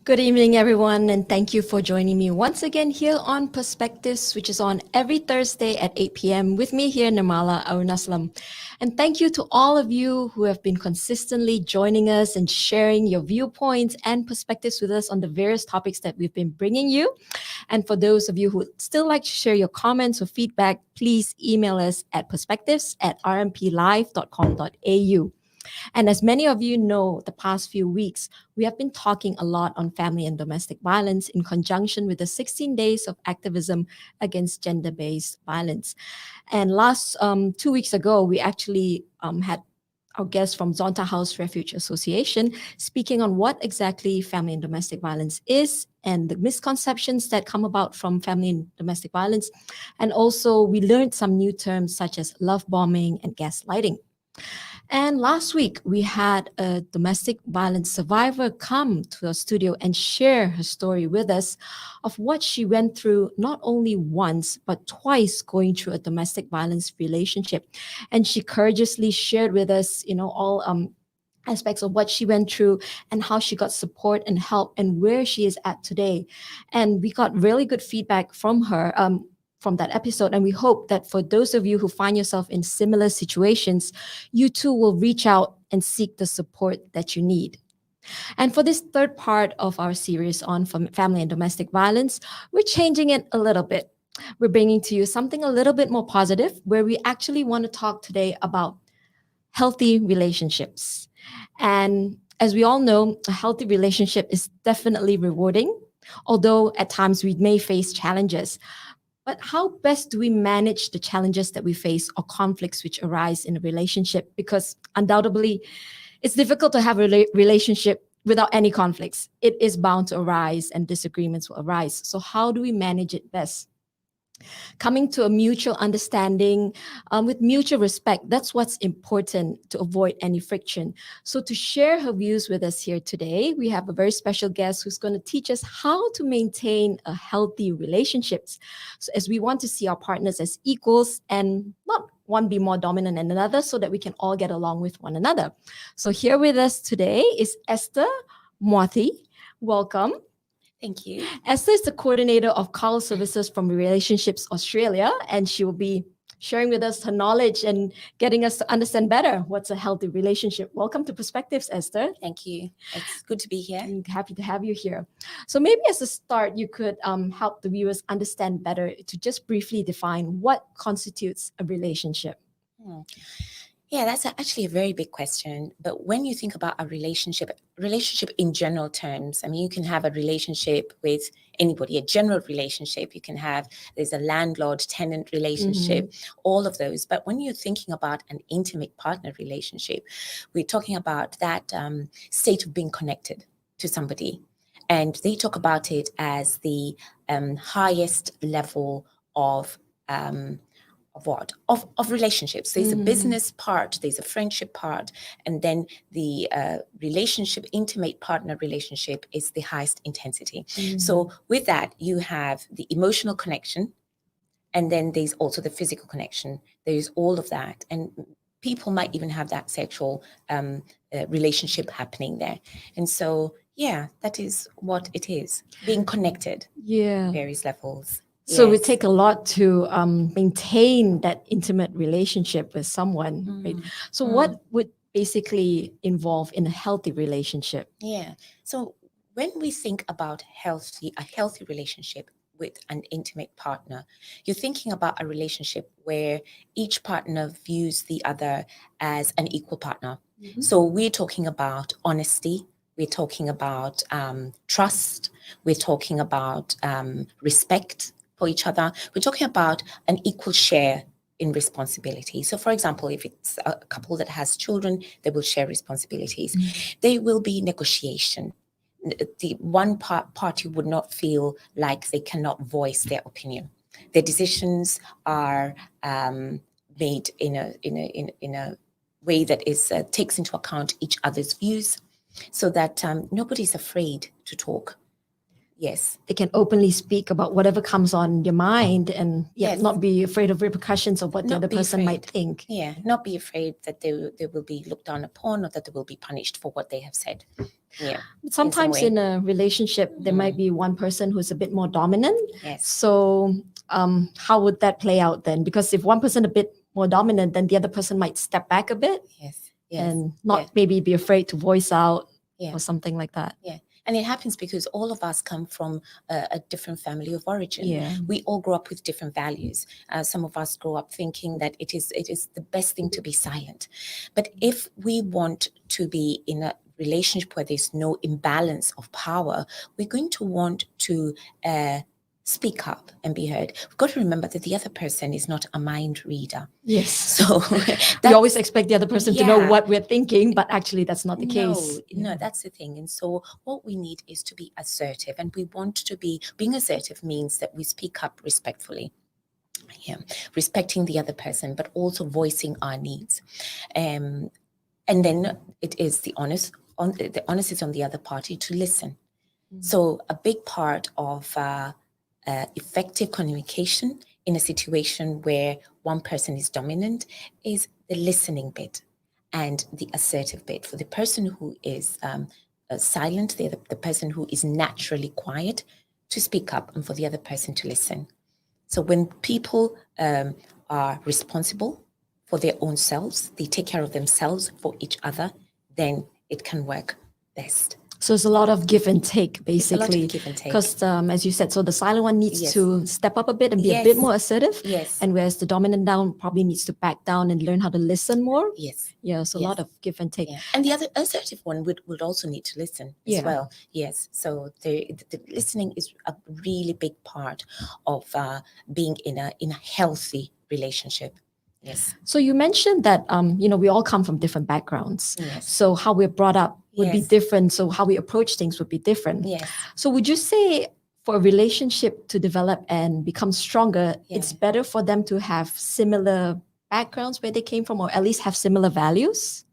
Good evening, everyone, and thank you for joining me once again here on Perspectives, which is on every Thursday at 8 p.m. with me here, Nirmala Arunaslam. And thank you to all of you who have been consistently joining us and sharing your viewpoints and perspectives with us on the various topics that we've been bringing you. And for those of you who would still like to share your comments or feedback, please email us at perspectives@rmplive.com.au. And as many of you know, the past few weeks, we have been talking a lot on family and domestic violence in conjunction with the 16 days of activism against gender-based violence. And last 2 weeks ago, we actually had our guest from Zonta House Refuge Association speaking on what exactly family and domestic violence is and the misconceptions that come about from family and domestic violence. And also we learned some new terms such as love bombing and gaslighting. And last week, we had a domestic violence survivor come to our studio and share her story with us of what she went through not only once, but twice going through a domestic violence relationship. And she courageously shared with us, all aspects of what she went through and how she got support and help and where she is at today. And we got really good feedback from her. From that episode. And we hope that for those of you who find yourself in similar situations, you too will reach out and seek the support that you need. And for this third part of our series on family and domestic violence, we're changing it a little bit. We're bringing to you something a little bit more positive, where we actually want to talk today about healthy relationships. And as we all know, a healthy relationship is definitely rewarding, although at times we may face challenges. But how best do we manage the challenges that we face or conflicts which arise in a relationship? Because undoubtedly, it's difficult to have a relationship without any conflicts. It is bound to arise and disagreements will arise. So how do we manage it best? Coming to a mutual understanding with mutual respect. That's what's important to avoid any friction. So to share her views with us here today, we have a very special guest who's going to teach us how to maintain a healthy relationships. So as we want to see our partners as equals and not one be more dominant than another so that we can all get along with one another. So here with us today is Esther Moathi. Welcome. Thank you. Esther is the coordinator of Call Services from Relationships Australia, and she will be sharing with us her knowledge and getting us to understand better what's a healthy relationship. Welcome to Perspectives, Esther. Thank you. It's good to be here. I'm happy to have you here. So maybe as a start, you could help the viewers understand better to just briefly define what constitutes a relationship. Yeah, that's actually a very big question. But when you think about a relationship in general terms, I mean, you can have a relationship with anybody, a general relationship. You can have, there's a landlord-tenant relationship, all of those. But when you're thinking about an intimate partner relationship, we're talking about that state of being connected to somebody. And they talk about it as the highest level of relationships. There's a business part, there's a friendship part, and then the relationship, intimate partner relationship is the highest intensity. So with that, you have the emotional connection, and then there's also the physical connection. There's all of that. And people might even have that sexual relationship happening there. And so, yeah, that is what it is, being connected at various levels. So it would take a lot to maintain that intimate relationship with someone, right? So what would basically involve in a healthy relationship? Yeah. So when we think about a healthy relationship with an intimate partner, you're thinking about a relationship where each partner views the other as an equal partner. So we're talking about honesty. We're talking about trust. We're talking about respect for each other. We're talking about an equal share in responsibility. So for example, if it's a couple that has children, they will share responsibilities. There will be negotiation. The one party would not feel like they cannot voice their opinion. Their decisions are made in a way that is takes into account each other's views, so that nobody's afraid to talk. Yes. they can openly speak about whatever comes on their mind, and Yes. not be afraid of repercussions of what the Not other be person might afraid. think. Yeah, not be afraid that they will be looked down upon or that they will be punished for what they have said. Yeah. In some Sometimes way. in a relationship, there might be one person who's a bit more dominant. Yes. So, how would that play out then? Because if one person a bit more dominant, then the other person might step back a bit Yes. Yes. and not Yeah. maybe be afraid to voice out Yeah. or something like that. Yeah. And it happens because all of us come from a different family of origin. Yeah. We all grow up with different values. Some of us grow up thinking that it is the best thing to be silent. But if we want to be in a relationship where there's no imbalance of power, we're going to want to speak up and be heard. We've got to remember that the other person is not a mind reader. Yes. So we always expect the other person to know Yeah. what we're thinking, but actually that's not the case. No, that's the thing. And so what we need is to be assertive, and we want to being assertive means that we speak up respectfully. Yeah, respecting the other person, but also voicing our needs. And then it is the onus is on the other party to listen. So a big part of effective communication in a situation where one person is dominant is the listening bit and the assertive bit. For the person who is silent, the person who is naturally quiet, to speak up, and for the other person to listen. So when people are responsible for their own selves, they take care of themselves for each other, then it can work best. So it's a lot of give and take, basically. It's a lot of give and take. Because, as you said, so the silent one needs Yes. to step up a bit and be a Yes. bit more assertive. Yes. And whereas the dominant down probably needs to back down and learn how to listen more. Yes. Yeah, so a Yes. lot of give and take. Yeah. And the other assertive one would also need to listen as Yeah. well. Yes. So the listening is a really big part of being in a healthy relationship. Yes. So you mentioned that we all come from different backgrounds. Yes. So how we're brought up would be Yes. different. So how we approach things would be different. Yes. So would you say for a relationship to develop and become stronger, it's better for them to have similar backgrounds where they came from, or at least have similar values?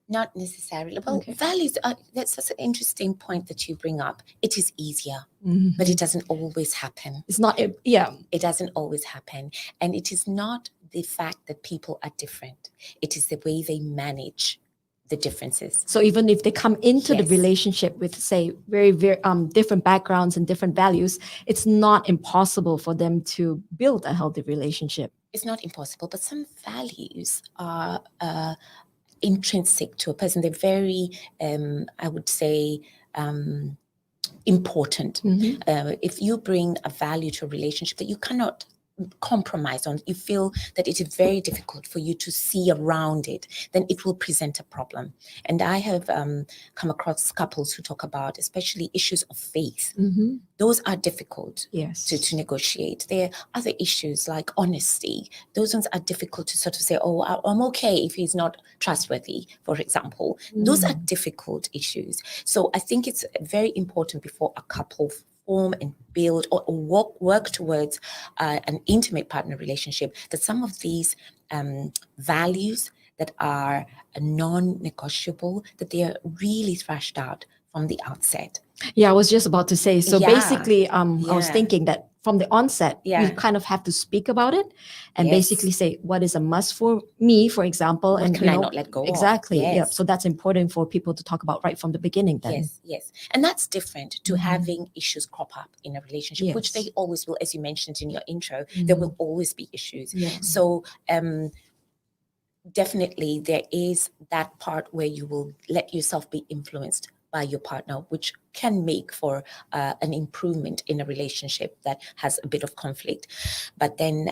Not necessarily. Well, Okay. values that's such an interesting point that you bring up. It is easier, Mhm. but it doesn't always happen. It's not, yeah. It doesn't always happen. And it is not the fact that people are different. It is the way they manage the differences. So even if they come into the Yes. relationship with, say, very, very different backgrounds and different values, it's not impossible for them to build a healthy relationship. It's not impossible, but some values are intrinsic to a person. They're very, I would say, important. If you bring a value to a relationship that you cannot compromise on, you feel that it is very difficult for you to see around it, then it will present a problem. And I have come across couples who talk about especially issues of faith. Those are difficult Yes. to negotiate. There are other issues like honesty. Those ones are difficult to sort of say, oh, I'm okay if he's not trustworthy, for example. Those are difficult issues. So I think it's very important before a couple form and build or work towards an intimate partner relationship, that some of these values that are non-negotiable, that they are really thrashed out from the outset. Yeah, I was just about to say. So Yeah. basically, I was Yeah. thinking that from the onset, Yeah. we kind of have to speak about it and Yes. basically say what is a must for me, for example. What and can I not let go of? Exactly. Yes. Yeah. So that's important for people to talk about right from the beginning then. Yes, yes. And that's different to having issues crop up in a relationship, which Yes. they always will, as you mentioned in your intro, there will always be issues. Yeah. So definitely there is that part where you will let yourself be influenced by your partner, which can make for an improvement in a relationship that has a bit of conflict. But then,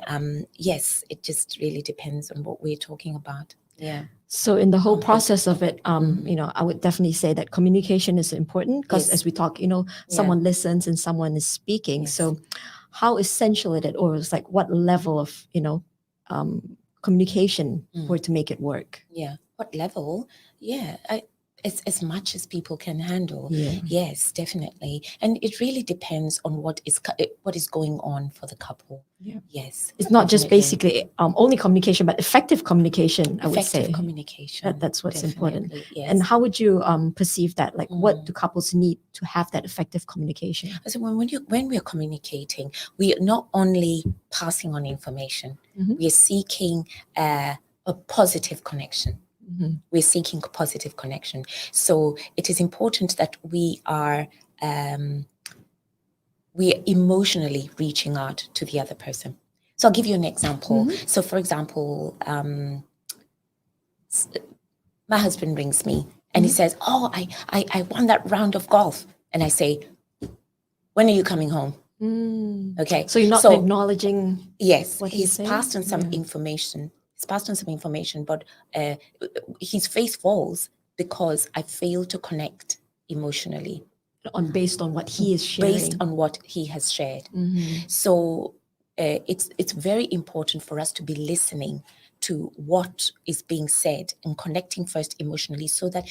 yes, it just really depends on what we're talking about. Yeah. So in the whole process of it, I would definitely say that communication is important because Yes. as we talk, someone listens and someone is speaking. Yes. So how essential is it, or it's like what level of, communication were to make it work? Yeah. What level? Yeah. as much as people can handle. Yeah. Yes, definitely. And it really depends on what is going on for the couple. Yeah. Yes, It's not just definitely. basically only communication, but effective communication, I would say. Effective communication. That's what's important. Definitely, yes. And how would you perceive that? Like, what do couples need to have that effective communication? So when we are communicating, we are not only passing on information, we are seeking a positive connection. We're seeking positive connection. So it is important that we are emotionally reaching out to the other person. So I'll give you an example. So for example, my husband rings me and he says, "Oh, I won that round of golf," and I say, "When are you coming home?" Okay. So you're not acknowledging. Yes, what he's passed on some information. He's passed on some information, but his face falls because I failed to connect emotionally based on what he is sharing. based on what he has shared. So it's very important for us to be listening to what is being said and connecting first emotionally, so that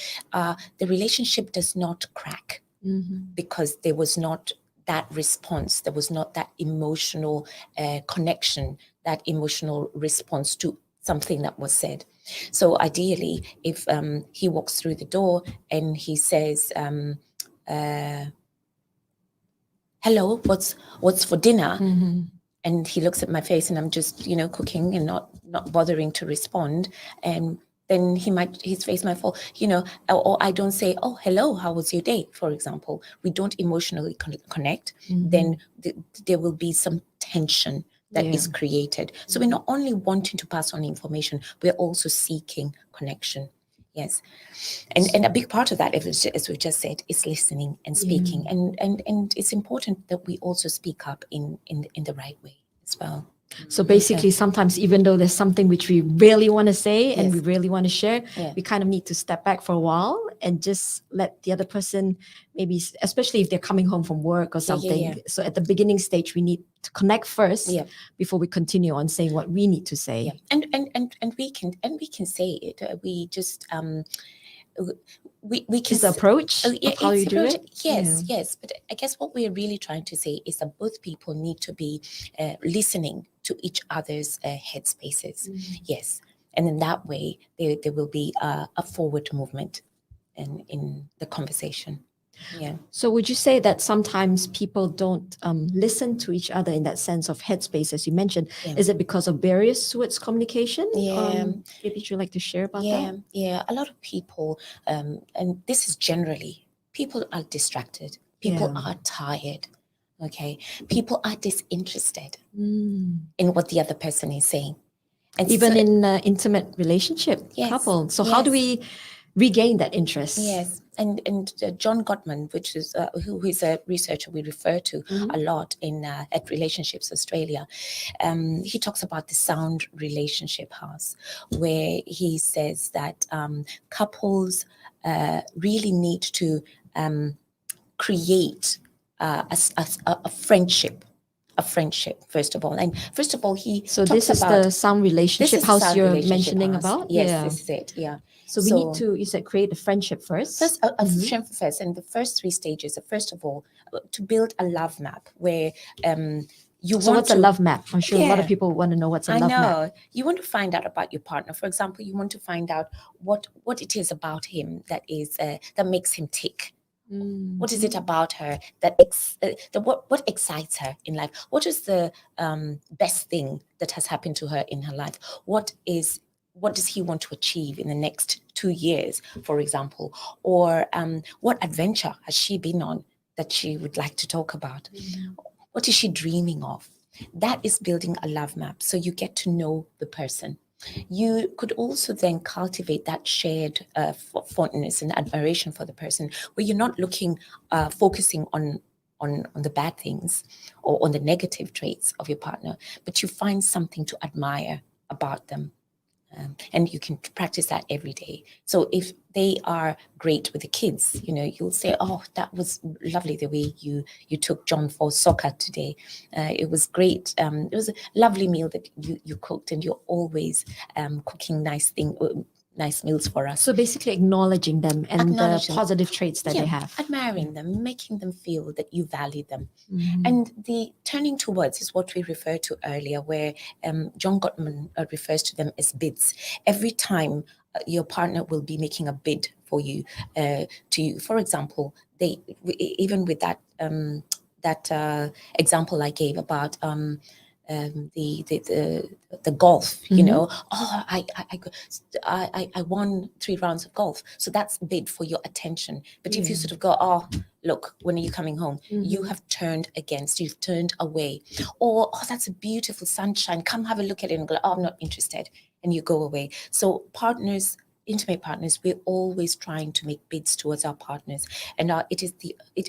the relationship does not crack because there was not that response, there was not that emotional connection, that emotional response to something that was said. So ideally, if he walks through the door and he says, "Hello, what's for dinner?" And he looks at my face and I'm just, cooking and not bothering to respond, and then his face might fall, or I don't say, "Oh, hello, how was your day?" For example, we don't emotionally connect, then there will be some tension that is created. So we're not only wanting to pass on information, we're also seeking connection. Yes. And a big part of that, as we just said, is listening and speaking. And it's important that we also speak up in the right way as well. So basically, sometimes even though there's something which we really want to say and Yes. we really want to share, Yeah. we kind of need to step back for a while and just let the other person, maybe, especially if they're coming home from work or something. yeah. So at the beginning stage, we need to connect first Yeah. before we continue on saying what we need to say. Yeah. And we can say it. We just we can It's the approach of how you do it. Yes, yes. But I guess what we're really trying to say is that both people need to be listening to each other's headspaces. Yes, and in that way, there will be a forward movement in the conversation. Yeah. So would you say that sometimes people don't listen to each other in that sense of headspace, as you mentioned? Yeah. Is it because of barriers towards communication? Yeah. Maybe would you like to share about Yeah, that? yeah. A lot of people, and this is generally, people are distracted. People are tired. Okay. People are disinterested in what the other person is saying. And Even so, in intimate relationship, Yes, couple. So how do yes. we regain that interest? yes, and John Gottman, which is who is a researcher we refer to a lot in at Relationships Australia, he talks about the sound relationship house, where he says that couples really need to create a friendship. A friendship, first of all, and first of all, he So talks this is about the sound relationship this is the house sound you're relationship mentioning house. about? Yes, Yeah. this is it. Yeah. So we need to, you said, create a friendship first. First, a friendship first, and the first three stages are, first of all, to build a love map where you So want what's a to love map? I'm sure a lot of Yeah. people want to know what's a I love know map. you want to find out about your partner. For example, you want to find out what it is about him that is that makes him tick. What is it about her that what excites her in life? What is the best thing that has happened to her in her life? What does he want to achieve in the next 2 years, for example? Or what adventure has she been on that she would like to talk about? What is she dreaming of? That is building a love map. So you get to know the person. You could also then cultivate that shared fondness and admiration for the person, where you're not focusing on the bad things or on the negative traits of your partner, but you find something to admire about them. And you can practice that every day. So if they are great with the kids, you'll say, "Oh, that was lovely the way you took John for soccer today. It was great. It was a lovely meal that you cooked, and you're always cooking nice things, nice meals for us. So basically acknowledging them and the Acknowledging, positive traits that they have. admiring them, making them feel that you value them. Mhm. And the turning towards is what we referred to earlier, where John Gottman refers to them as bids. Every time your partner will be making a bid for you, to you. For example, even with that example I gave about the golf, you know, oh, I won 3 rounds of golf. So that's bid for your attention. But if you sort of go, oh, look, when are you coming home? You have you've turned away. Or, oh, that's a beautiful sunshine. Come have a look at it and go, oh, I'm not interested. And you go away. So partners, intimate partners, we're always trying to make bids towards our partners. And it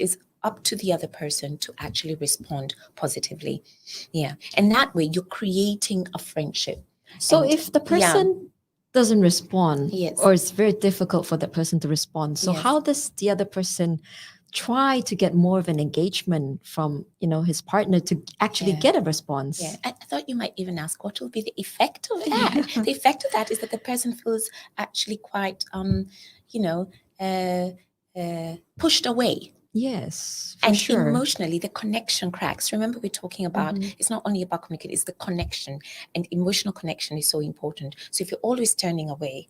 is up to the other person to actually respond positively. Yeah. And that way you're creating a friendship. So And if the person doesn't respond, Yes. or it's very difficult for the person to respond, so Yes. how does the other person try to get more of an engagement from his partner to actually get a response? Yeah, I thought you might even ask what will be the effect of that. The effect of that is that the person feels actually quite, pushed away. Yes, for And sure. emotionally, the connection cracks. Remember, we're talking about it's not only about communicating; it's the connection, and emotional connection is so important. So if you're always turning away,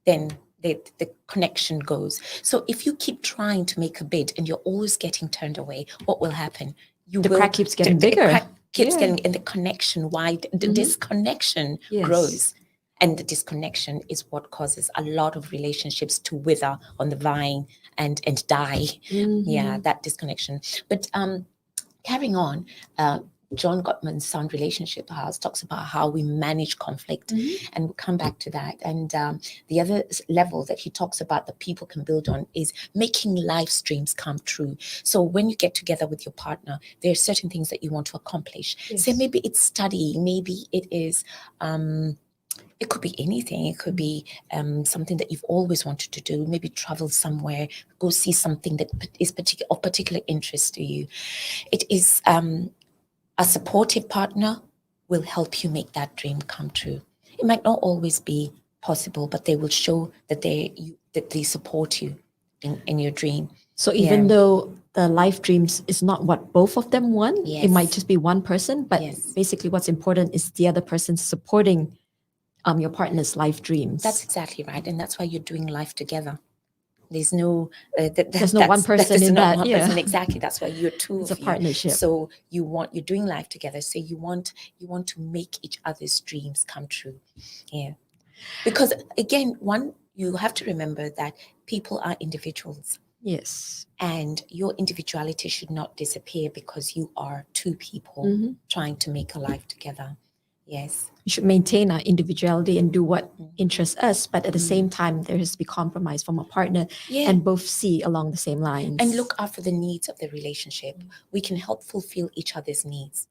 then the connection goes. So if you keep trying to make a bid and you're always getting turned away, what will happen? The crack keeps getting bigger. The crack keeps getting, and the connection wide. The disconnection grows. And the disconnection is what causes a lot of relationships to wither on the vine and die. Yeah, that disconnection. But carrying on, John Gottman's Sound Relationship House talks about how we manage conflict, and we'll come back to that. And the other level that he talks about that people can build on is making life dreams come true. So when you get together with your partner, there are certain things that you want to accomplish. So maybe it's studying, maybe it is it could be anything. It could be something that you've always wanted to do. Maybe travel somewhere, go see something that is of particular interest to you. It is a supportive partner will help you make that dream come true. It might not always be possible, but they will show that they support you in your dream. So even though the life dreams is not what both of them want, it might just be one person, but basically what's important is the other person supporting your partner's life dreams. That's exactly right. And that's why you're doing life together. There's no there's no one person in that. Person. Exactly. That's why you're two it's of a partnership. So you're doing life together. So you want to make each other's dreams come true. Yeah. Because again, you have to remember that people are individuals. Yes. And your individuality should not disappear because you are two people trying to make a life together. Yes. We should maintain our individuality and do what interests us, but at the same time, there has to be compromise from a partner and both see along the same lines. And look after the needs of the relationship. We can help fulfill each other's needs.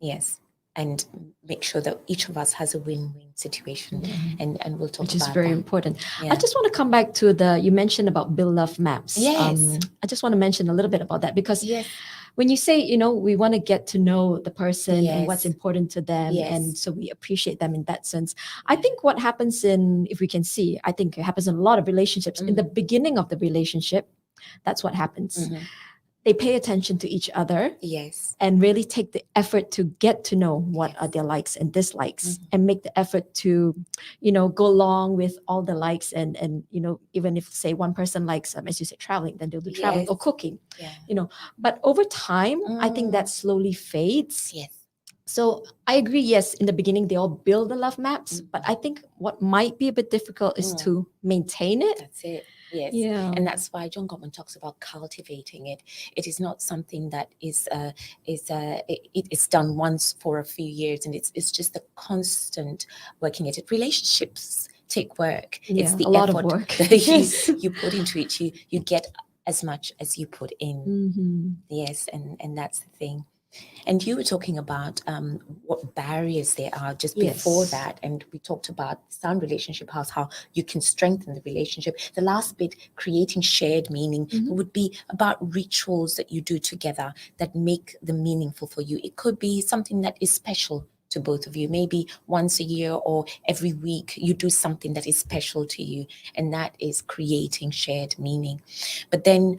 Yes. And make sure that each of us has a win-win situation. And we'll talk about that. Which is very important. I just want to come back to you mentioned about Bill Love Maps. Yes. I just want to mention a little bit about that because when you say, we want to get to know the person and what's important to them, and so we appreciate them in that sense. I think what happens if we can see, I think it happens in a lot of relationships. In the beginning of the relationship, that's what happens. They pay attention to each other, and really take the effort to get to know what are their likes and dislikes, and make the effort to, go along with all the likes, and even if say one person likes, as you said, traveling, then they'll do traveling or cooking, But over time, I think that slowly fades. So I agree. Yes, in the beginning they all build the love maps, but I think what might be a bit difficult is to maintain it. That's it. Yes. Yeah. And that's why John Gottman talks about cultivating it. It is not something that is done once for a few years, and it's just a constant working at it. Relationships take work. It's the a lot effort of work that you put into it. You get as much as you put in. Yes, and that's the thing. And you were talking about what barriers there are just before that. And we talked about Sound Relationship House, how you can strengthen the relationship. The last bit, creating shared meaning, would be about rituals that you do together that make them meaningful for you. It could be something that is special to to both of you. Maybe once a year or every week, you do something that is special to you, and that is creating shared meaning. But then,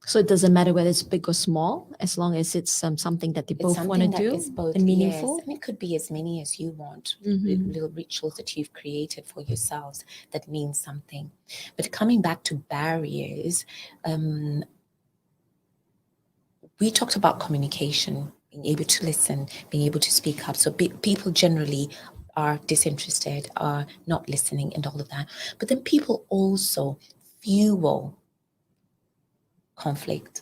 so it doesn't matter whether it's big or small, as long as it's something that they it's both want to something that do is both, and yes, meaningful. and it could be as many as you want, little rituals that you've created for yourselves that mean something. But coming back to barriers, we talked about communication, being able to listen, being able to speak up. So people generally are disinterested, are not listening, and all of that. But then people also fuel conflict.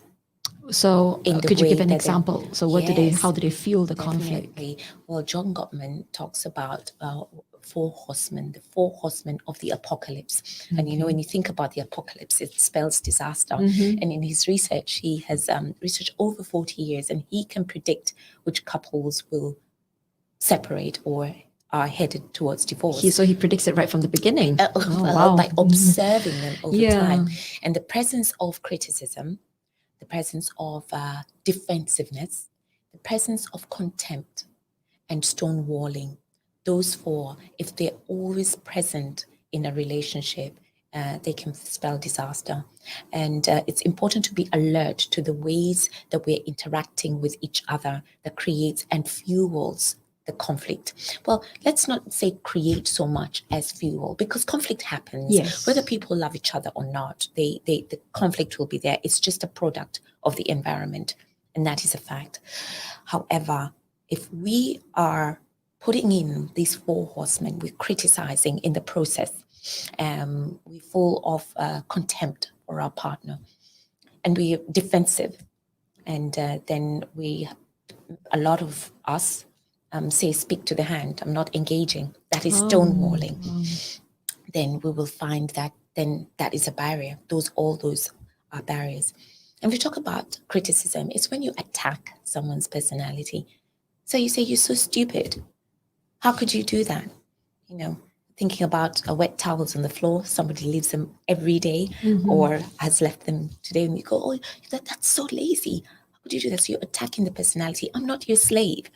So could you give an example? So what do they, Yes, how do they fuel the conflict? definitely. Well, John Gottman talks about four horsemen, the four horsemen of the apocalypse. And you know, when you think about the apocalypse, it spells disaster. And in his research, he has researched over 40 years, and he can predict which couples will separate or are headed towards divorce. So he predicts it right from the beginning. Wow. By observing them over Yeah. time. And the presence of criticism, the presence of defensiveness, the presence of contempt, and stonewalling. Those four, if they're always present in a relationship, they can spell disaster. And it's important to be alert to the ways that we're interacting with each other that creates and fuels the conflict. Well, let's not say create so much as fuel, because conflict happens. Yes. Whether people love each other or not, the conflict will be there. It's just a product of the environment, and that is a fact. However, if we are putting in these four horsemen, we're criticizing in the process, we're full of contempt for our partner, and we're defensive, and then a lot of us say, speak to the hand, I'm not engaging. That is stonewalling. Then we will find that then that is a barrier. All those are barriers. And we talk about criticism. It's when you attack someone's personality. So you say, you're so stupid. How could you do that? You know, thinking about wet towels on the floor. Somebody leaves them every day or has left them today. And you go, oh, that's so lazy. How could you do that? So you're attacking the personality. I'm not your slave.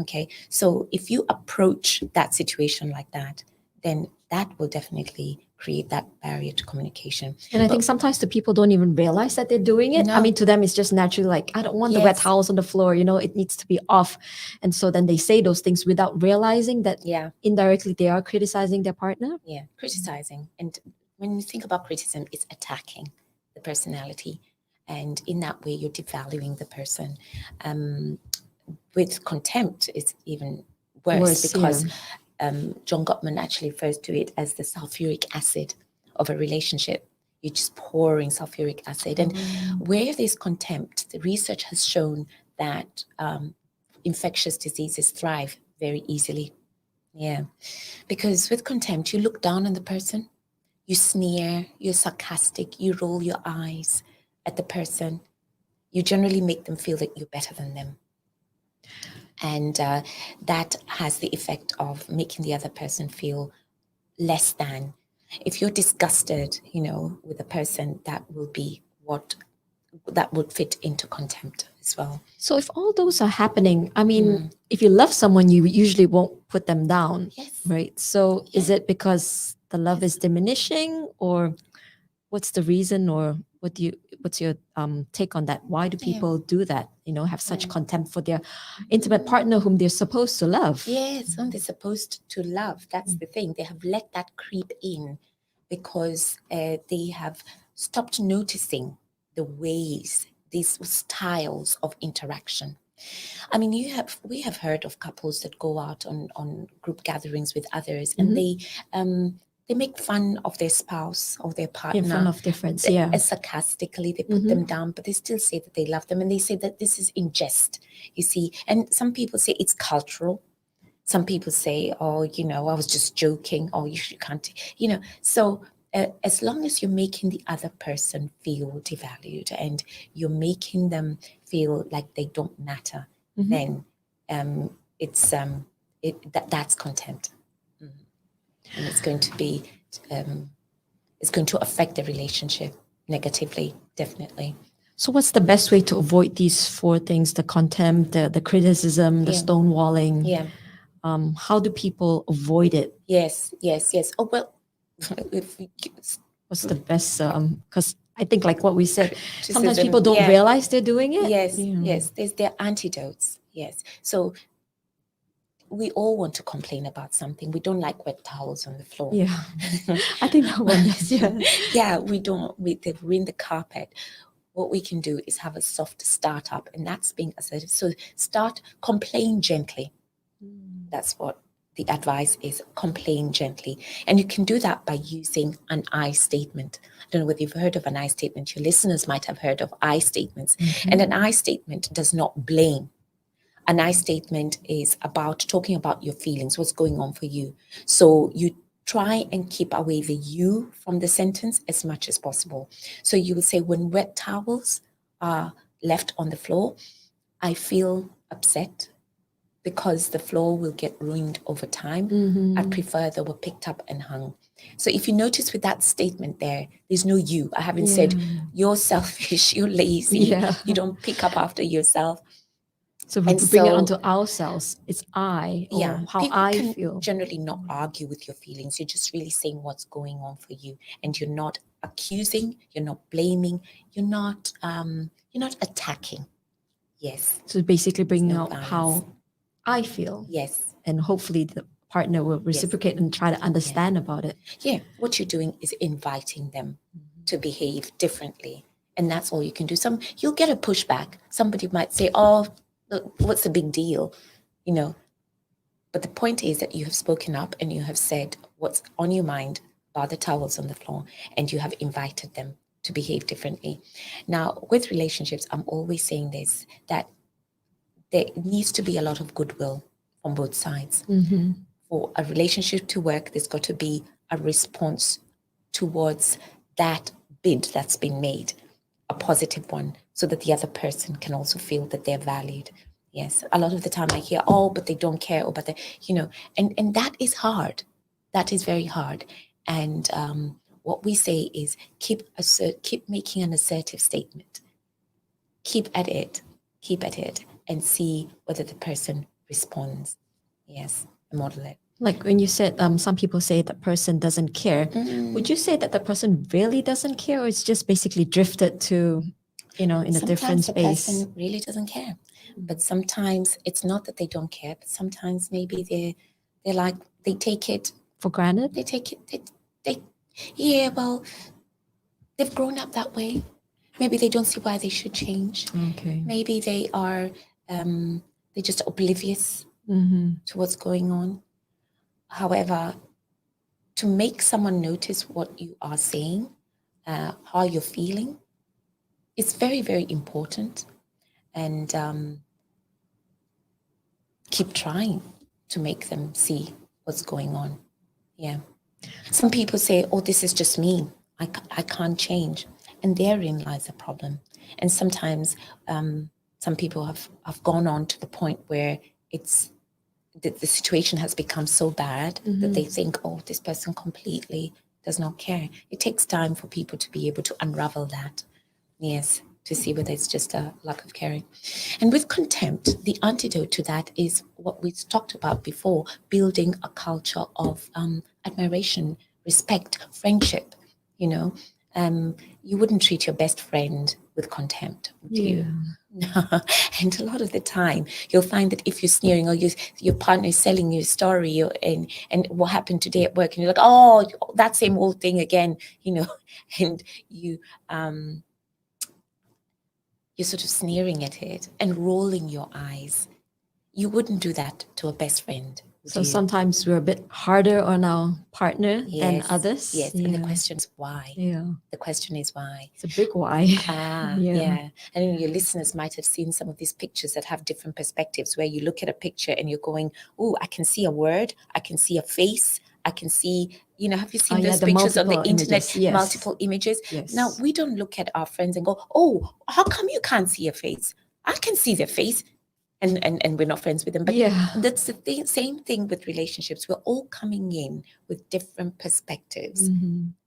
Okay. So if you approach that situation like that, then that will definitely create that barrier to communication. And I think sometimes the people don't even realize that they're doing it. I mean, to them, it's just naturally like, I don't want the wet towels on the floor, you know, it needs to be off. And so then they say those things without realizing that indirectly they are criticizing their partner. Yeah, criticizing. And when you think about criticism, it's attacking the personality. And in that way, you're devaluing the person. With contempt, it's even worse because John Gottman actually refers to it as the sulfuric acid of a relationship. You're just pouring sulfuric acid. And where there's contempt, the research has shown that infectious diseases thrive very easily. Yeah. Because with contempt, you look down on the person, you sneer, you're sarcastic, you roll your eyes at the person. You generally make them feel that you're better than them. And that has the effect of making the other person feel less than. If you're disgusted, you know, with a person, that will be that would fit into contempt as well. So if all those are happening, I mean, if you love someone, you usually won't put them down, right? So is it because the love is diminishing, or what's the reason, or what's your take on that? Why do people do that? You know, have such contempt for their intimate partner whom they're supposed to love? Yes, whom they're supposed to love. That's the thing. They have let that creep in because they have stopped noticing the ways, these styles of interaction. I mean, we have heard of couples that go out on group gatherings with others, and they make fun of their spouse or their partner. In front of their friends, sarcastically, they put them down, but they still say that they love them, and they say that this is in jest, you see. And some people say it's cultural. Some people say, oh, you know, I was just joking, or you can't, you know. So as long as you're making the other person feel devalued and you're making them feel like they don't matter, then that's contempt. And it's going to be, it's going to affect the relationship negatively, definitely. So what's the best way to avoid these four things: the contempt, the criticism, the stonewalling? Yeah. how do people avoid it? Yes. Oh, well, if we, What's the best? Because I think, like what we said, sometimes criticism, people don't yeah. realize they're doing it. Yes, there's their antidotes. Yes. So we all want to complain about something. We don't like wet towels on the floor. Yeah. I think that one does. Yeah. Yeah, we don't. They've ruined the carpet. What we can do is have a soft startup, and that's being assertive. So complain gently. That's what the advice is: complain gently. And you can do that by using an I statement. I don't know whether you've heard of an I statement. Your listeners might have heard of I statements. And an I statement does not blame. An I statement is about talking about your feelings, what's going on for you. So you try and keep away the you from the sentence as much as possible. So you will say, when wet towels are left on the floor, I feel upset because the floor will get ruined over time. I prefer they were picked up and hung. So if you notice with that statement there's no you. I haven't said you're selfish, you're lazy, you don't pick up after yourself. So we bring it onto ourselves. It's I, or how people I can feel. generally not argue with your feelings. You're just really saying what's going on for you, and you're not accusing, you're not blaming, you're not attacking. Yes. So basically bringing No out violence. how I feel. Yes. And hopefully the partner will reciprocate and try to understand about it. Yeah. What you're doing is inviting them to behave differently. And that's all you can do. You'll get a pushback. Somebody might say, oh, look, what's the big deal? But the point is that you have spoken up and you have said what's on your mind about the towels on the floor, and you have invited them to behave differently. Now, with relationships, I'm always saying this, that there needs to be a lot of goodwill from both sides. For a relationship to work, there's got to be a response towards that bid that's been made, a positive one, so that the other person can also feel that they're valued. Yes, a lot of the time I hear, oh, but they don't care, or but they, and that is hard. That is very hard. And what we say is keep making an assertive statement. Keep at it, and see whether the person responds. Yes, model it. Like when you said, some people say that person doesn't care. Would you say that the person really doesn't care, or it's just basically drifted to, in a different Sometimes the space? person really doesn't care, but sometimes it's not that they don't care. But sometimes maybe they're like, they take it For granted? they take it they yeah, well, they've grown up that way. Maybe they don't see why they should change. Okay. Maybe they're just oblivious to what's going on. However, to make someone notice what you are saying, how you're feeling, it's very, very important. And keep trying to make them see what's going on. Yeah. Some people say, oh, this is just me. I can't change. And therein lies the problem. And sometimes some people have gone on to the point where the situation has become so bad that they think, oh, this person completely does not care. It takes time for people to be able to unravel that. Yes, to see whether it's just a lack of caring. And with contempt, the antidote to that is what we talked about before, building a culture of admiration, respect, friendship. You wouldn't treat your best friend with contempt, would you? And a lot of the time, you'll find that if you're sneering, or your partner is selling you a story, and what happened today at work, and you're like, oh, that same old thing again, and you're sort of sneering at it and rolling your eyes. You wouldn't do that to a best friend. So sometimes we're a bit harder on our partner than others. Yes, and the question is why. The question is why. It's a big why. Yeah. And your listeners might have seen some of these pictures that have different perspectives, where you look at a picture and you're going, oh, I can see a word, I can see a face, I can see, have you seen those pictures on the internet? Multiple images. Yes. Now, we don't look at our friends and go, oh, how come you can't see a face? I can see their face. And we're not friends with them. But that's the same thing with relationships. We're all coming in with different perspectives.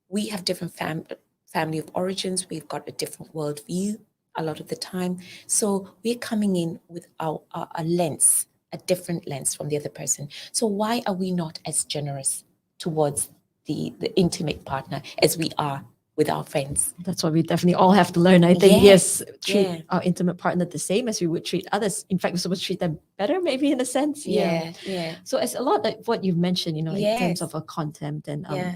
We have different family of origins. We've got a different worldview a lot of the time. So we're coming in with a lens a different lens from the other person. So why are we not as generous towards the intimate partner as we are with our friends? That's what we definitely all have to learn. I think, Yeah, yes, treat yeah, our intimate partner the same as we would treat others. In fact, we're supposed to treat them better, maybe in a sense. yeah, yeah, So it's a lot like what you've mentioned, in terms yes, of a contempt and yeah,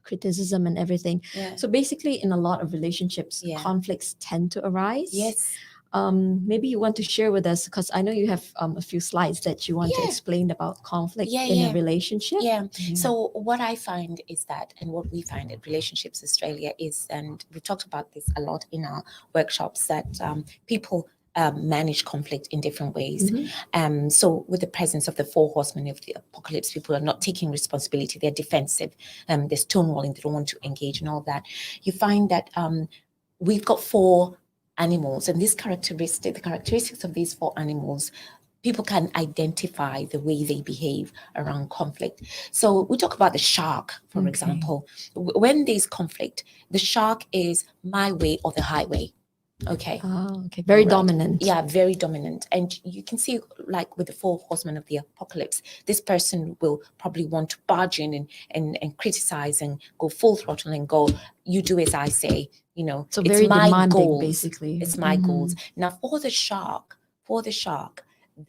criticism and everything. yeah, So basically, in a lot of relationships, yeah, conflicts tend to arise. yes, Maybe you want to share with us, because I know you have a few slides that you want to yeah, explain about conflict yeah, in a yeah. relationship. Yeah. So what I find is that, and what we find at Relationships Australia is, and we've talked about this a lot in our workshops, that people manage conflict in different ways. So with the presence of the four horsemen of the apocalypse, people are not taking responsibility. They're defensive. They're stonewalling. They don't want to engage and all that. You find that we've got four animals, and the characteristics of these four animals, people can identify the way they behave around conflict. So we talk about the shark, for example. When there's conflict, the shark is my way or the highway. Okay. Oh, okay. Very dominant. Yeah, very dominant. And you can see, like with the four horsemen of the apocalypse, this person will probably want to barge in and criticize and go full throttle and go, you do as I say, So it's very my demanding, goals. basically. It's my goals. Now for the shark,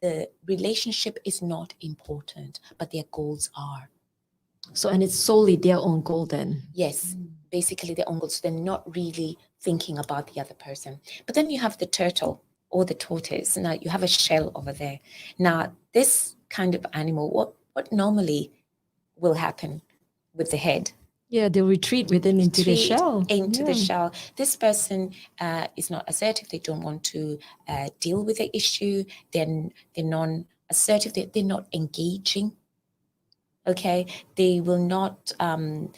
the relationship is not important, but their goals are. So, and it's solely their own goal then. Yes, basically their own goals. They're not really thinking about the other person. But then you have the turtle or the tortoise. Now you have a shell over there. Now this kind of animal, what normally will happen with the head? Yeah, they'll retreat into the shell. Into the shell. This person is not assertive. They don't want to deal with the issue. They're non-assertive. They're not engaging. Okay, they will not.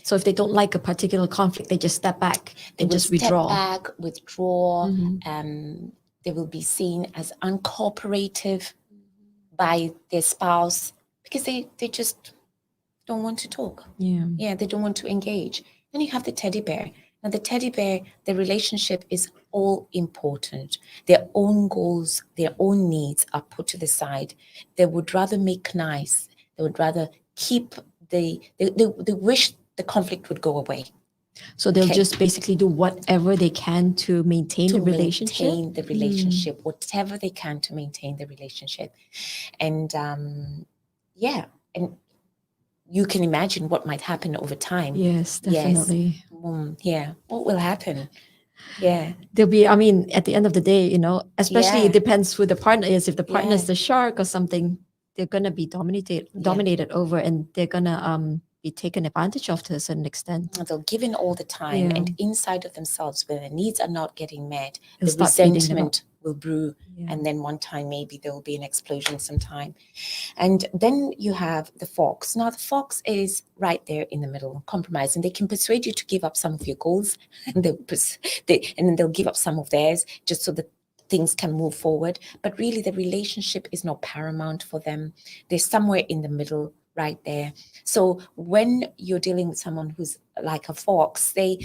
So if they don't like a particular conflict, they just step back. They will just withdraw. withdraw. They will be seen as uncooperative by their spouse because they just don't want to talk. Yeah, they don't want to engage. Then you have the teddy bear. Now the teddy bear, the relationship is all important. Their own goals, their own needs are put to the side. They would rather make nice. They would rather keep they wish the conflict would go away. So they'll just basically do whatever they can to maintain the relationship. Whatever they can to maintain the relationship. And and you can imagine what might happen over time. Yes, definitely. Yes. What will happen? Yeah. There'll be, at the end of the day, especially it depends who the partner is. If the partner is the shark or something, they're going to be dominated over, and they're going to be taken advantage of to a certain extent. They'll give in all the time, and inside of themselves, when their needs are not getting met, They'll the resentment will brew. And then one time maybe there will be an explosion sometime. And then you have the fox. Now the fox is right there in the middle, compromise, and they can persuade you to give up some of your goals, and then they'll give up some of theirs just so that things can move forward. But really the relationship is not paramount for them. They're somewhere in the middle, right there. So when you're dealing with someone who's like a fox, there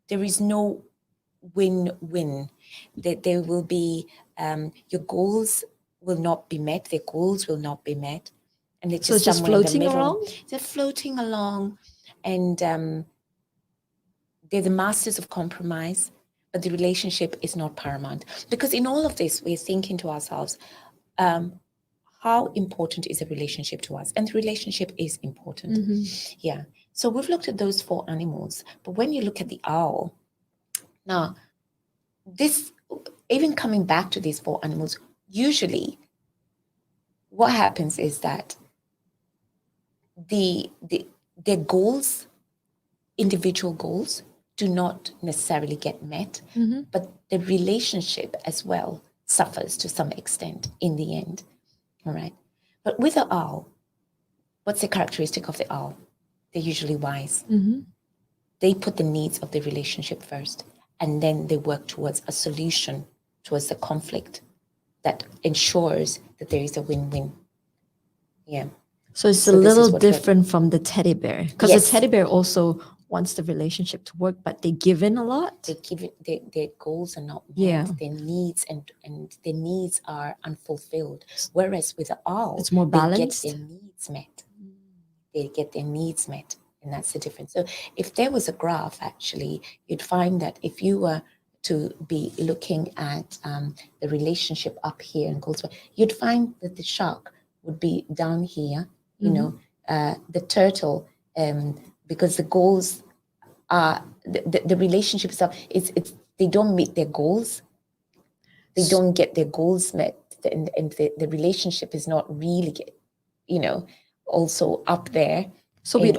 is no win-win. There will be your goals will not be met, their goals will not be met, and it's just floating around. They're floating along, and they're the masters of compromise, but the relationship is not paramount. Because in all of this, we're thinking to ourselves, how important is a relationship to us? And the relationship is important. Yeah. So we've looked at those four animals, but when you look at the owl, now this, even coming back to these four animals, usually what happens is that their goals, individual goals, do not necessarily get met, but the relationship as well suffers to some extent in the end. All right. But with the owl, what's the characteristic of the owl? They're usually wise. They put the needs of the relationship first, and then they work towards a solution, towards the conflict that ensures that there is a win-win. Yeah. So it's a little different from the teddy bear, because the teddy bear also wants the relationship to work, but they give in a lot. They give it, their goals are not met. Yeah. Their needs and their needs are unfulfilled. Whereas with the owl, It's more balanced. they get their needs met. They get their needs met, and that's the difference. So if there was a graph, actually, you'd find that if you were to be looking at the relationship up here in goals, you'd find that the shark would be down here, you know, the turtle, because the goals are the relationship itself. It's they don't meet their goals. They don't get their goals met, and the relationship is not really also up there. So in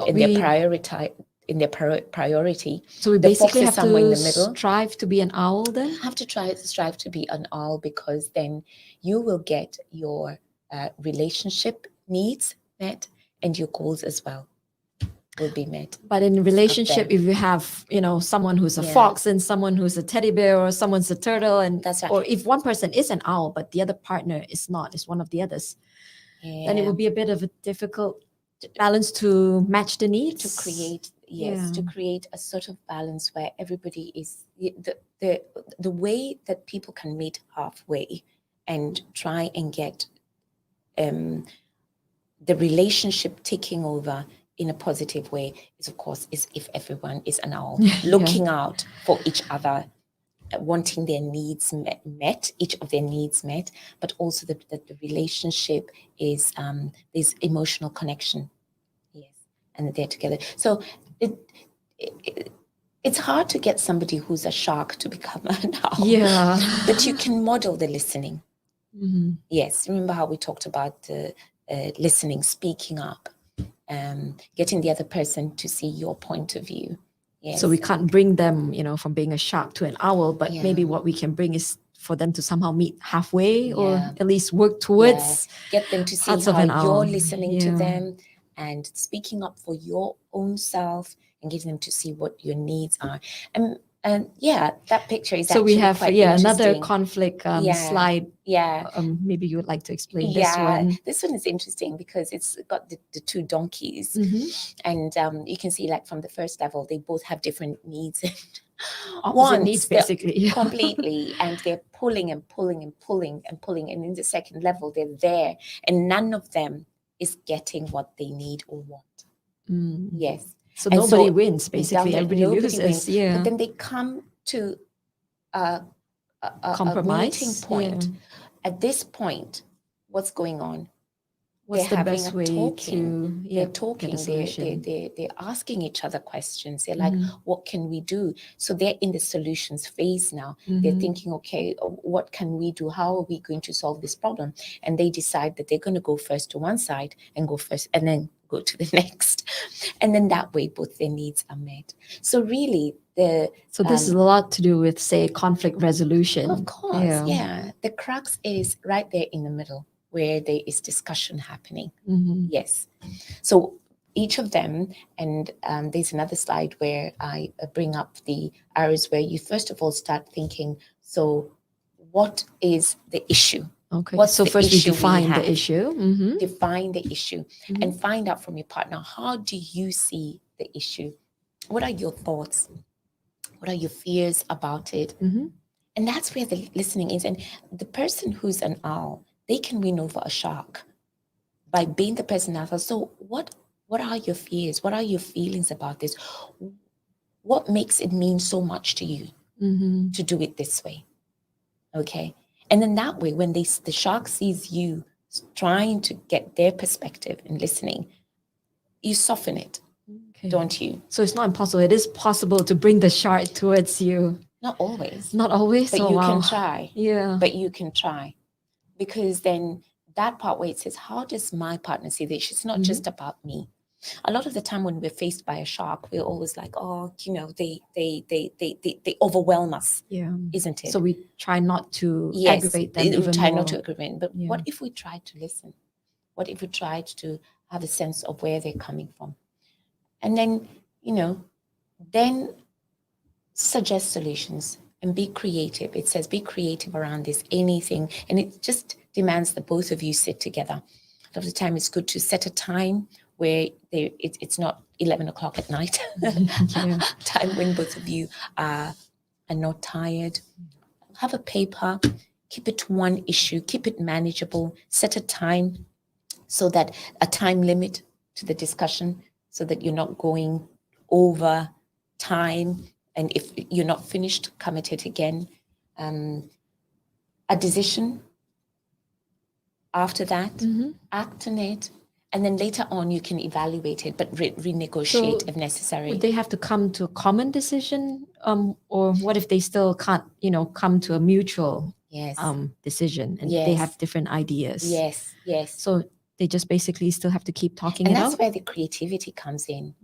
their priority. So we The fox basically is have somewhere in to the middle. strive to be an owl then? Have to strive to be an owl, because then you will get your relationship needs met, and your goals as well will be met. But in a relationship, if you have, someone who's a fox and someone who's a teddy bear, or someone's a turtle, and That's right. or if one person is an owl but the other partner is not, is one of the others, then it will be a bit of a difficult balance to match the needs. To create to create a sort of balance where everybody is the way that people can meet halfway and try and get the relationship taking over in a positive way is, of course, is if everyone is an owl looking out for each other, wanting their needs met, each of their needs met, but also that the relationship is there's emotional connection, and they're together. So it's hard to get somebody who's a shark to become an owl, but you can model the listening. Yes, remember how we talked about the listening, speaking up, getting the other person to see your point of view. Yes. So we can't bring them, from being a shark to an owl, but maybe what we can bring is for them to somehow meet halfway, or at least work towards. Get them to see how you're listening to them and speaking up for your own self, and getting them to see what your needs are. And that picture is so we have quite another conflict slide. Maybe you would like to explain this one. This one is interesting because it's got the two donkeys, and you can see, like, from the first level, they both have different needs and opposite needs, basically. Completely, and they're pulling and pulling and pulling and pulling, and in the second level they're there, and none of them is getting what they need or want. Yes. So nobody wins, basically. Everybody loses. Yeah. But then they come to a compromise. meeting point. At this point, what's going on? What's the best way to they're talking, they're asking each other questions. They're like, what can we do? So they're in the solutions phase now. They're thinking, okay, what can we do? How are we going to solve this problem? And they decide that they're going to go first to one side and go first, and then go to the next. And then that way both their needs are met. So really so this is a lot to do with, say, conflict resolution. Of course, the crux is right there in the middle, where there is discussion happening. Yes. So each of them, and there's another slide where I bring up the arrows, where you first of all start thinking, so what is the issue? Okay. So first we define the issue. Define the issue and find out from your partner, how do you see the issue? What are your thoughts? What are your fears about it? And that's where the listening is. And the person who's an owl, they can win over a shark by being the person alpha. So what are your fears? What are your feelings about this? What makes it mean so much to you to do it this way? Okay. And then that way, when the shark sees you trying to get their perspective and listening, you soften it, don't you? So it's not impossible. It is possible to bring the shark towards you. Not always. Not always. But you can try. Yeah. But you can try. Because then that part where it says, how does my partner see this? It's not just about me. A lot of the time when we're faced by a shark, we're always like, oh, they overwhelm us, isn't it? So we try not to aggravate them even more. Try not to aggravate. But what if we try to listen? What if we tried to have a sense of where they're coming from? And then, then suggest solutions and be creative. It says be creative around this, anything. And it just demands that both of you sit together. A lot of the time it's good to set a time where it's not 11 o'clock at night, Yeah. time when both of you are not tired. Have a paper, keep it to one issue, keep it manageable, set a time, so that a time limit to the discussion, so that you're not going over time. And if you're not finished, come at it again. A decision after that, act on it, and then later on you can evaluate it, but renegotiate if necessary. Would they have to come to a common decision, or what if they still can't, come to a mutual Yes. decision, and Yes. they have different ideas? Yes, yes. So they just basically still have to keep talking And it that's out. where the creativity comes in.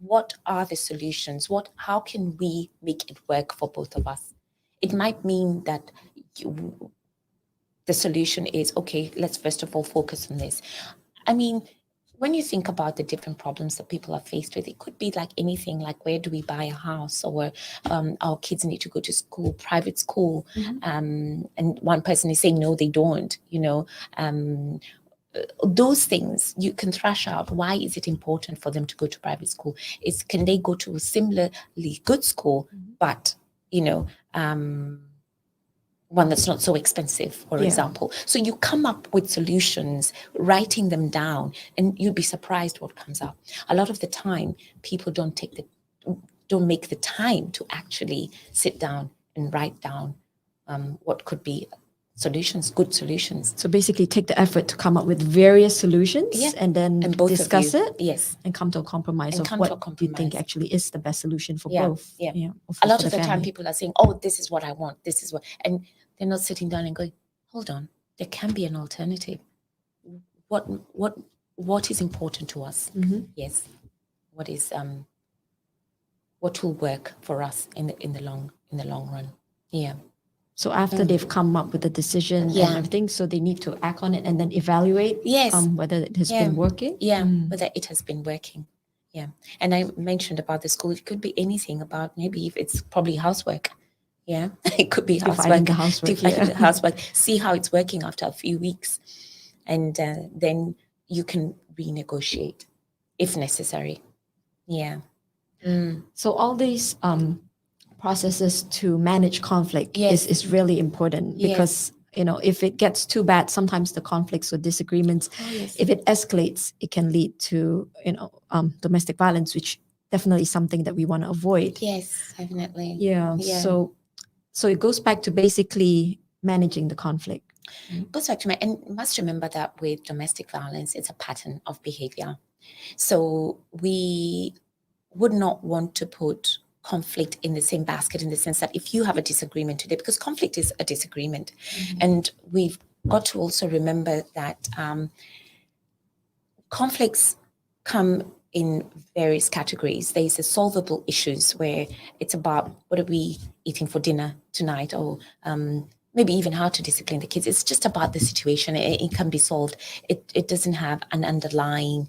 What are the solutions? How can we make it work for both of us? It might mean that the solution is, okay, let's first of all focus on this. I mean, when you think about the different problems that people are faced with, it could be like anything, like where do we buy a house, or our kids need to go to school, private school, and one person is saying no, they don't. Those things you can thrash out. Why is it important for them to go to private school? Can they go to a similarly good school, but one that's not so expensive, for example? So you come up with solutions, writing them down, and you'd be surprised what comes up. A lot of the time, people don't make the time to actually sit down and write down what could be solutions, good solutions. So basically take the effort to come up with various solutions, and then both discuss of you, it, yes, and come to a compromise of what you think actually is the best solution for both. A lot of the time people are saying, oh, this is what I want, this is what, and they're not sitting down and going, hold on, there can be an alternative. What is important to us? Yes. What will work for us in the long run? Yeah. So after they've come up with a decision and everything, so they need to act on it and then evaluate whether it has been working. Whether it has been working. Yeah. And I mentioned about the school, it could be anything about, maybe if it's probably housework. Yeah. It could be Dividing housework. the housework. See how it's working after a few weeks. And then you can renegotiate if necessary. Yeah. So all these processes to manage conflict is really important, because if it gets too bad, sometimes the conflicts or disagreements, if it escalates, it can lead to domestic violence, which definitely is something that we want to avoid. Yes, definitely. So it goes back to basically managing the conflict. Goes back to and must remember that with domestic violence, it's a pattern of behavior. So we would not want to put conflict in the same basket, in the sense that if you have a disagreement today, because conflict is a disagreement, and we've got to also remember that conflicts come in various categories. There's the solvable issues, where it's about what are we eating for dinner tonight, or maybe even how to discipline the kids. It's just about the situation. It can be solved. It doesn't have an underlying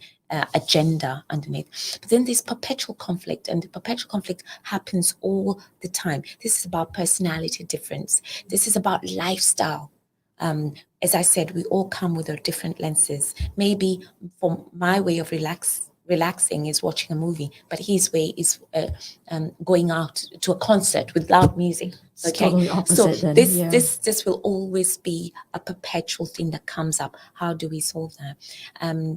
agenda underneath. But then there's perpetual conflict, and the perpetual conflict happens all the time. This is about personality difference. This is about lifestyle. As I said, we all come with our different lenses. Maybe for my way of relaxing is watching a movie, but his way is going out to a concert with loud music. Okay, totally opposite. So this will always be a perpetual thing that comes up. How do we solve that?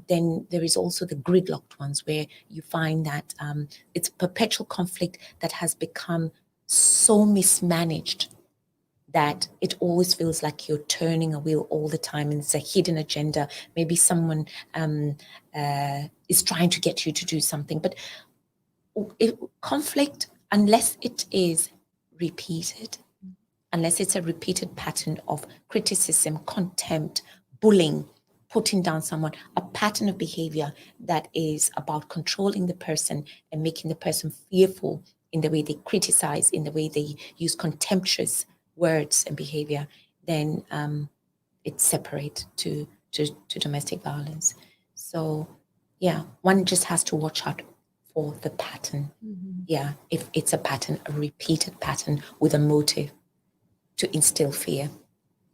Then there is also the gridlocked ones, where you find that it's perpetual conflict that has become so mismanaged that it always feels like you're turning a wheel all the time, and it's a hidden agenda. Maybe someone is trying to get you to do something. But conflict, unless it is repeated, unless it's a repeated pattern of criticism, contempt, bullying, putting down someone, a pattern of behavior that is about controlling the person and making the person fearful in the way they criticize, in the way they use contemptuous words and behavior, then it's separate to domestic violence. So yeah, one just has to watch out for the pattern. Yeah, if it's a pattern, a repeated pattern with a motive to instill fear.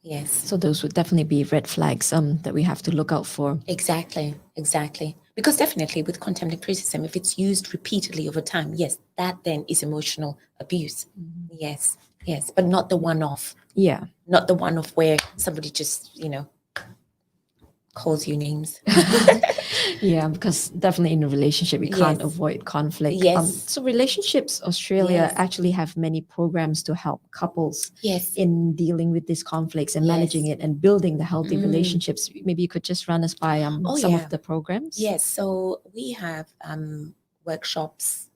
Yes. So those would definitely be red flags that we have to look out for. Exactly, exactly. Because definitely with contempt and criticism, if it's used repeatedly over time, yes, that then is emotional abuse. Yes, yes, but not the one off, Yeah. not the one off where somebody just, calls you names. Yeah, because definitely in a relationship we can't Yes, avoid conflict. yes, So Relationships Australia yes, actually have many programs to help couples yes, in dealing with these conflicts and managing yes. it and building the healthy Mm. relationships. Maybe you could just run us by Oh, some yeah. of the programs. Yes. So we have workshops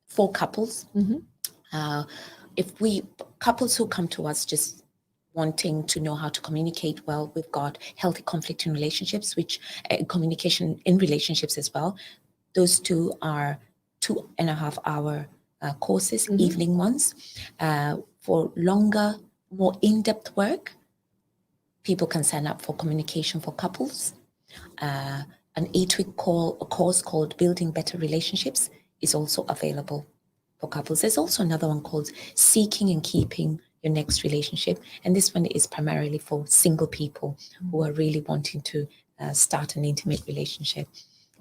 for couples. Mm-hmm. Uh, if we couples who come to us just wanting to know how to communicate well, we've got healthy conflict in relationships, which communication in relationships as well. Those two are 2.5 hour courses, Mm-hmm. evening ones. For longer, more in-depth work, people can sign up for communication for couples. Uh, an 8-week course called Building Better Relationships is also available for couples. There's also another one called Seeking and Keeping Your Next Relationship. And this one is primarily for single people who are really wanting to start an intimate relationship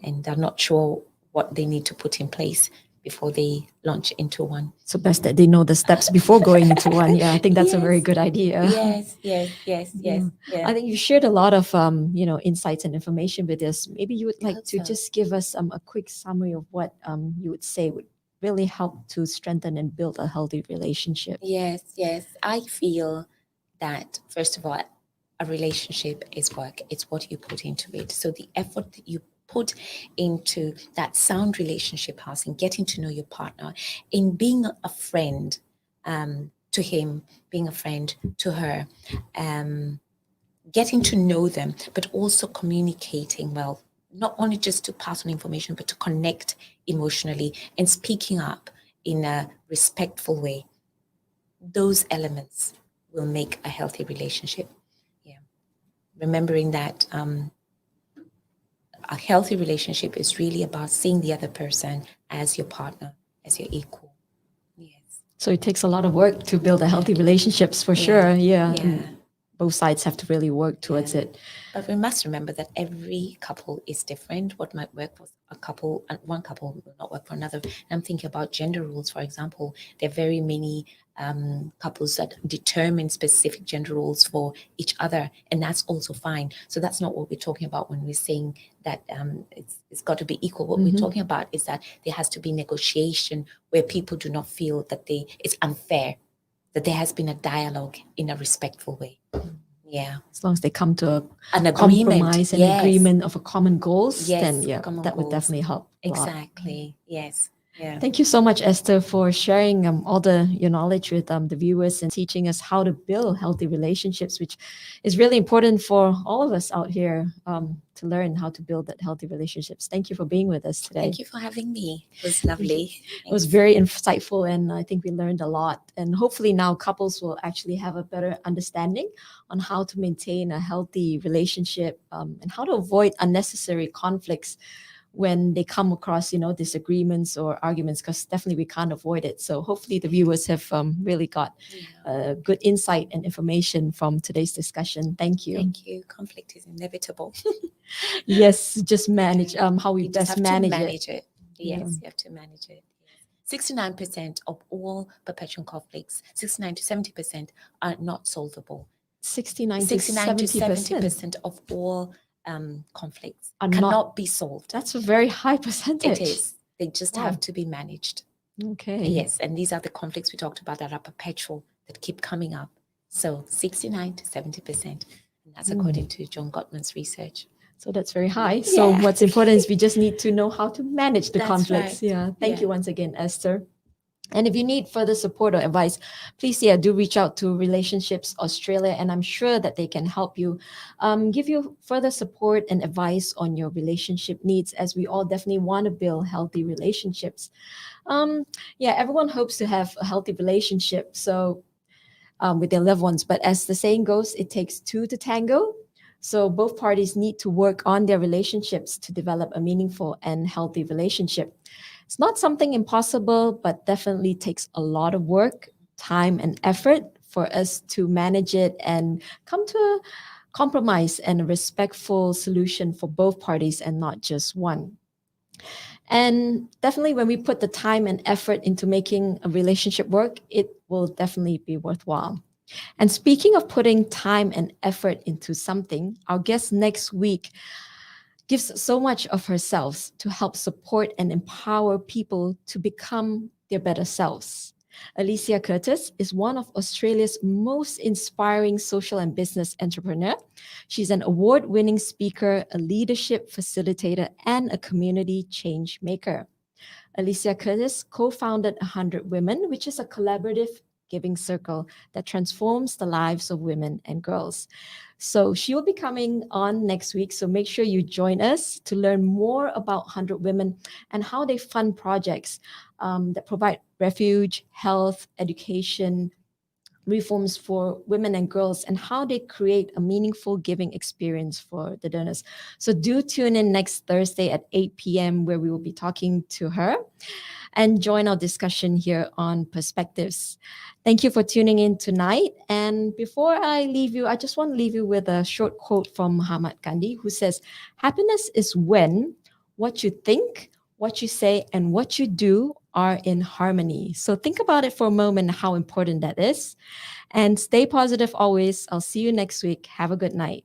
and are not sure what they need to put in place before they launch into one. So best that they know the steps before going into one. Yeah, I think that's a very Yes, good idea. yes, yes, yes, yes, Yeah. yeah. I think you shared a lot of insights and information with us. Maybe you would I like hope to so. just give us a quick summary of what you would say would really help to strengthen and build a healthy relationship. Yes, yes. I feel that, first of all, a relationship is work, it's what you put into it. So the effort that you put into that sound relationship house and getting to know your partner, in being a friend to him, being a friend to her, um, getting to know them, but also communicating well, not only just to pass on information, but to connect emotionally and speaking up in a respectful way. Those elements will make a healthy relationship. Yeah. Remembering that a healthy relationship is really about seeing the other person as your partner, as your equal. Yes. So it takes a lot of work to build a healthy relationships for Yeah. sure. Yeah. Yeah. And both sides have to really work towards Yeah. it. But we must remember that every couple is different. What might work for a couple and one couple will not work for another. And I'm thinking about gender roles, for example. There are very many couples that determine specific gender roles for each other, and that's also fine. So that's not what we're talking about when we're saying that it's got to be equal. What we're talking about is that there has to be negotiation where people do not feel that it's unfair, that there has been a dialogue in a respectful way. Yeah. As long as they come to a An agreement. compromise and Yes. agreement of a common goals, then Yes. yeah, Common that would goals. definitely help a lot. Exactly. Yes. Yeah. Thank you so much, Esther, for sharing all your knowledge with the viewers and teaching us how to build healthy relationships, which is really important for all of us out here to learn how to build that healthy relationships. Thank you for being with us today. Thank you for having me. It was lovely. It was Thanks. very insightful, and I think we learned a lot. And hopefully, now couples will actually have a better understanding on how to maintain a healthy relationship and how to avoid unnecessary conflicts when they come across disagreements or arguments, because definitely we can't avoid it. So hopefully the viewers have really got good insight and information from today's discussion. Thank you. Thank you. Conflict is inevitable. Yes, just manage how we You just best have to manage manage it. Yeah. Yes, you have to manage it. 69% of all perpetual conflicts, 69 to 70% are not solvable. 69 to 69 to 70% 70% of all conflicts are not. cannot be solved. That's a very high It percentage. is. They just Wow. have to be managed. Okay. Yes, and these are the conflicts we talked about that are perpetual, that keep coming up. So 69 to 70%. And that's according to John Gottman's research. So that's very high. So Yeah. what's important is we just need to know how to manage the That's conflicts. right. Yeah. Thank Yeah. you once again, Esther. And if you need further support or advice, please, do reach out to Relationships Australia, and I'm sure that they can help you, give you further support and advice on your relationship needs, as we all definitely want to build healthy relationships. Yeah, everyone hopes to have a healthy relationship. So with their loved ones. But as the saying goes, it takes two to tango. So both parties need to work on their relationships to develop a meaningful and healthy relationship. It's not something impossible, but definitely takes a lot of work, time, and effort for us to manage it and come to a compromise and a respectful solution for both parties and not just one. And definitely, when we put the time and effort into making a relationship work, it will definitely be worthwhile. And speaking of putting time and effort into something, our guest next week gives so much of herself to help support and empower people to become their better selves. Alicia Curtis is one of Australia's most inspiring social and business entrepreneur. She's an award-winning speaker, a leadership facilitator, and a community change maker. Alicia Curtis co-founded 100 Women, which is a collaborative giving circle that transforms the lives of women and girls. So she will be coming on next week. So make sure you join us to learn more about 100 Women and how they fund projects that provide refuge, health, education, reforms for women and girls, and how they create a meaningful giving experience for the donors. So do tune in next Thursday at 8 p.m. where we will be talking to her and join our discussion here on Perspectives. Thank you for tuning in tonight. And before I leave you, I just want to leave you with a short quote from Mahatma Gandhi, who says, "Happiness is when what you think, what you say, and what you do are in harmony." So think about it for a moment, how important that is. And stay positive always. I'll see you next week. Have a good night.